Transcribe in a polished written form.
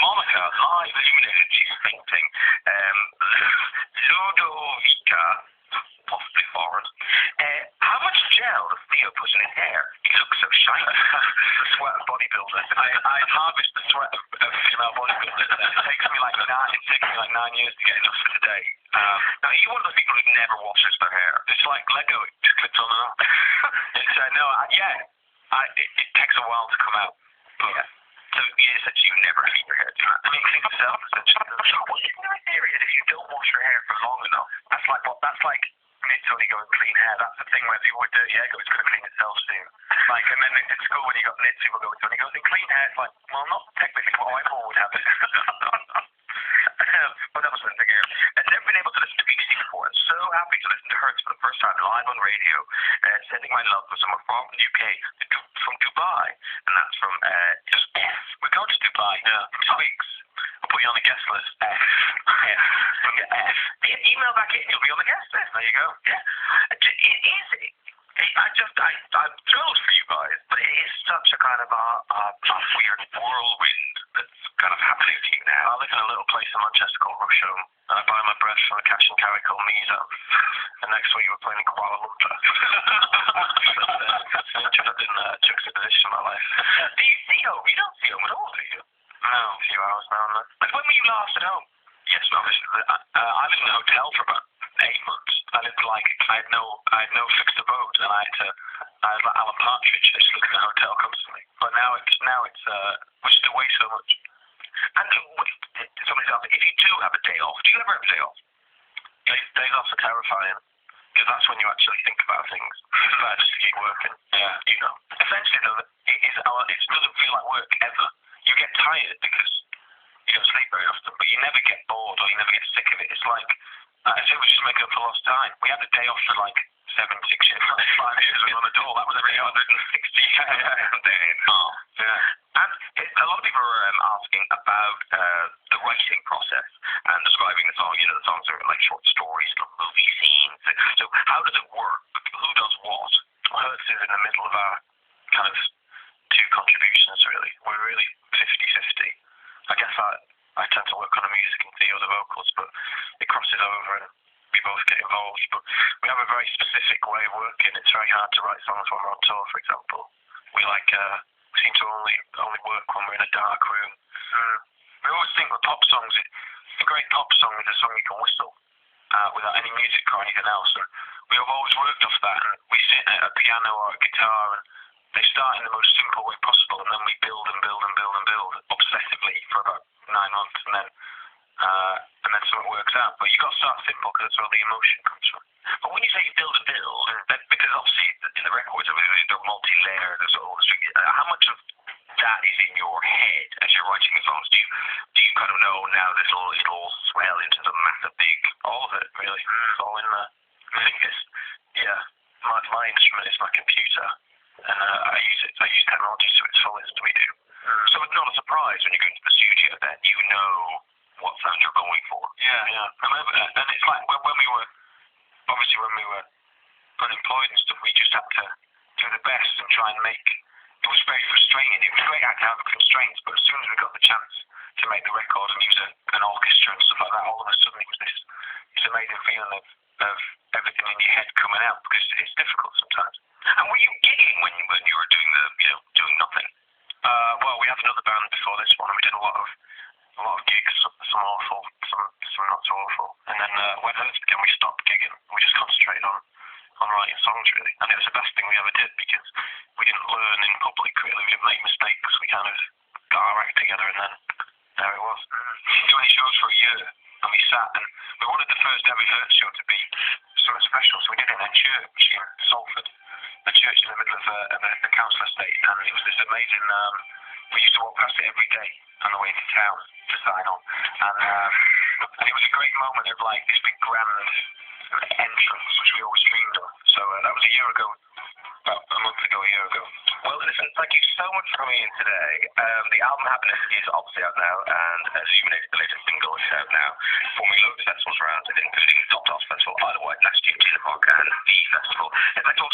Monica, live illuminated, she's fainting. Ludovica, possibly foreign. How much gel does Theo put in his hair? He looks so shiny. The sweat of bodybuilder. I harvest the sweat of female bodybuilders. It takes me like 9 years to get enough for today. Now, you're one of those people who never washes their hair. It's like Lego, it just clips on and off. It's, it takes a while to come out. But, yeah. So you said you never clean your hair. I mean, clean yourself, essentially. What's the theory is if you don't wash your hair for long enough, that's like Nit's only going clean hair. That's the thing where people with dirty hair go, it's going to clean itself soon. Like, and then at school when you got Nits, people go, when he goes in clean hair, it's like, well, not technically what I thought would happen. But that was one thing here. I've never been able to listen to BBC before. I'm so happy to listen to Hertz for the first time live on radio. Sending my love for someone from the UK, from Dubai. And that's from just F. We're going to Dubai in 2 weeks. I'll put you on the guest list. F. From the F. Email back in, you'll be on the guest list. There you go. Yeah. I'm thrilled for you guys, but it is such a kind of a weird whirlwind that's kind of happening to you now. I live in a little place in Manchester called Rusholme, and I buy my bread from a cash and carry called Mizo. And next week we're playing in Kuala Lumpur. That's an interesting juxtaposition of my life. Do you see home? You don't see home at all, do you? No, a few hours now and then. Like, when were you last at home? Yes, no, I lived in a hotel for about 8 months. I had no fixed abode, and I was like Alan Partridge, I just lived in a hotel constantly. But now it's which is away so much. And somebody's asked, if you do have a day off, do you ever have a day off? Days off are terrifying, because that's when you actually think about things. It's better just to keep working. Yeah, you know. Essentially, though, it doesn't feel like work ever. You get tired because you don't sleep very often, but you never get bored or you never get sick of it. It's like, I think we just make up for lost time. We had a day off for like 6 years, 5 years we on the door. That was every 160 days. Oh, yeah. And a lot of people are asking about the writing process and describing the song. You know, the songs are like short stories, movie scenes. So how does it work? Who does what? Hertz is in the middle of our kind of 2 contributions, really. We're really 50-50. I guess I tend to work on the music and Theo the vocals, but it crosses over and we both get involved. But we have a very specific way of working. It's very hard to write songs when we're on tour, for example. We seem to only work when we're in a dark room. We always think with pop songs, a great pop song is a song you can whistle without any music or anything else. And we have always worked off that, and we sit at a piano or a guitar, and they start in the most simple way possible, and then we build and build and build and build obsessively for about 9 months, and then something works out. But you've got to start simple because that's where the emotion comes from. But when you say you build and build, because obviously in the records they're multi-layered, there's all the strings. How much of that is in your head as you're writing the songs? Do you kind of know now it'll swell into the massive big, all of it really? It's all in there. I think my instrument is my computer, and I use technology to its fullest. We do. So it's not a surprise when you go into the studio that you know what sound you're going for. Yeah. And it's like when we were unemployed and stuff, we just had to do the best and try and make. It was very frustrating. It was great to have the constraints, but as soon as we got the chance to make the record and use an orchestra and stuff like that, all of a sudden it was this amazing feeling of everything in your head coming out, because it's difficult sometimes. And were you gigging when you were doing doing nothing? Well, we had another band before this one, and we did a lot of gigs, some awful, some not so awful. And then when Hertz began, we stopped gigging. We just concentrated on writing songs, really. And it was the best thing we ever did, because we didn't learn in public, really. We didn't make mistakes. We kind of got our act together, and then there it was. We didn't do any shows for a year, and we sat, and we wanted the first ever Hertz show to be sort of special, so we did it in Church in Salford, a church in the middle of a council estate, and it was this amazing. We used to walk past it every day on the way to town to sign on, and it was a great moment of like this big grand entrance, which we always dreamed of. So that was a year ago, about a month ago, a year ago. Well, listen, thank you so much for coming in today. The album Happiness is obviously out now, and Illuminated, the latest single, is out now. Forming loads of festivals around it, including Dot Off Festival, Isle of Wight last year, Tina Park, and the festival. I'd like to also